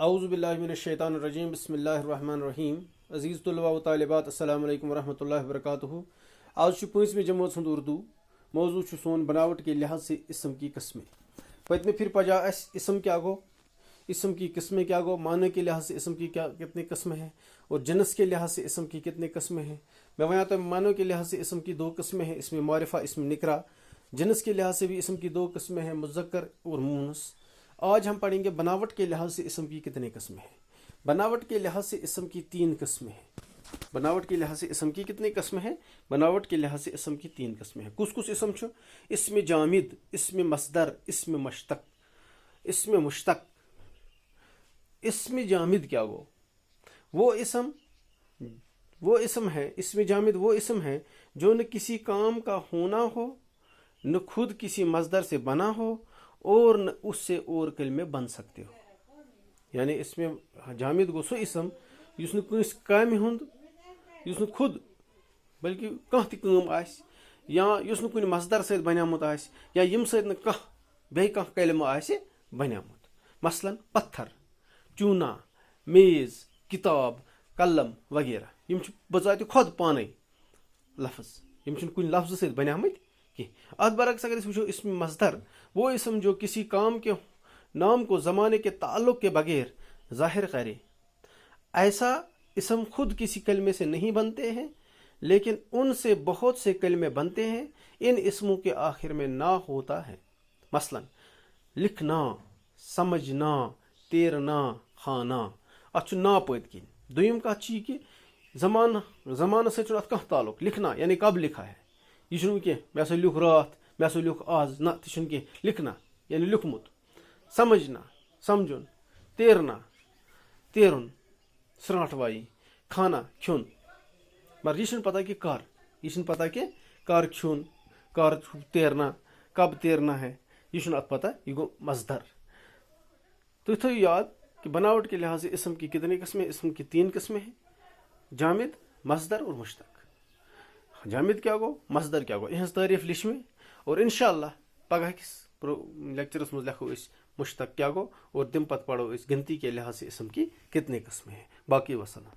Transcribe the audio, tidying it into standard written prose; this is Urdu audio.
اعوذ باللہ من الشیطان الرجیم بسم اللہ الرحمن الرحیم عزیز طلباء و طالبات السلام علیکم ورحمۃ اللہ وبرکاتہ آج 5ویں جماعت ہند اردو موضوع سون بناوٹ کے لحاظ سے اسم کی قسمیں پتمہ پھر پجا اس اسم کیا گو اسم کی قسمیں کیا گو معنی کے لحاظ سے اسم کی کتنے قسمیں ہیں اور جنس کے لحاظ سے اسم کی کتنے قسمیں ہیں میں وہاں تو معنی کے لحاظ سے اسم کی 2 قسمیں ہیں اسم معرفہ اسم نکرہ جنس کے لحاظ سے بھی اسم کی 2 قسمیں ہیں مذکر اور مؤنث آج ہم پڑھیں گے بناوٹ کے لحاظ سے اسم کی کتنے قسمیں ہیں بناوٹ کے لحاظ سے اسم کی 3 قسمیں ہیں بناوٹ کے لحاظ سے اسم کی کتنے قسمیں ہیں بناوٹ کے لحاظ سے اسم کی 3 قسمیں ہیں کس اسم چھو اسم جامد اسم مصدر اسم مشتق اسم جامد کیا گو وہ اسم ہے اسم جامد وہ اسم ہے جو نہ کسی کام کا ہونا ہو نہ خود کسی مصدر سے بنا ہو اور نہ اس سے اور کلمے بن سکتے ہو یعنی اس میں جامد گو سو اسم یس نہ کنس کامہ ہند یس نہ خود بلکہ کانٛہہ تہِ کٲم آسہِ یا یس نہ کُنہِ مصدر سۭتۍ بنیومُت آسہِ یا ییٚمہِ سۭتۍ نہٕ کانٛہہ کلمہٕ آسہِ بنیومُت مثلاً پتھر چوٗنا میز کتاب قلم وغیرہ یم چھِ بذاتِ خود پانے لفظ یم چھِنہٕ کُنہِ لفظ سۭتۍ بنیمٕتۍ کینٛہہ اتھ برعکس اگر وچھو اسم مصدر وہ اسم جو کسی کام کے نام کو زمانے کے تعلق کے بغیر ظاہر کرے ایسا اسم خود کسی کلمے سے نہیں بنتے ہیں لیکن ان سے بہت سے کلمے بنتے ہیں ان اسموں کے آخر میں نا ہوتا ہے مثلا لکھنا سمجھنا تیرنا کھانا اتھ نا پت کن دویم کت چھ کہ زمانہ سے ات کانٛہہ تعلق لکھنا یعنی کب لکھا ہے یہ چھُنہٕ کینٛہہ مےٚ ہسا لیوٚکھ راتھ مےٚ ہسا لیوٚکھ آز نہ تہِ چھُنہٕ کینٛہہ لکھنا یعنی لیوٚکھمُت سمجھنا سمجھُن تیرُن سرٛانٛٹھ وایِنۍ کھانا کھیوٚن مگر یہ چھُنہٕ پتہ کہ کر کھیوٚن کر تیرنا کب تیرنا ہے یہ چھُنہٕ اتھ پتہ یہ گو مصدر تُہۍ تھٲیِو یاد کہ بناوٹ کے لحاظ سے اسم کی کتنے قسمیں اسم کی 3 قسمیں ہیں جامد مصدر اور مشتق جامد کیا گو مصدر کیا گو یہز تعریف لچھمے اور انشاءاللہ پگہ کس لیکچرس مز لکھو اس مشتق کیا گو اور تم پتہ پڑھو اس گنتی کے لحاظ سے اسم کی کتنے قسمیں ہیں باقی وسلام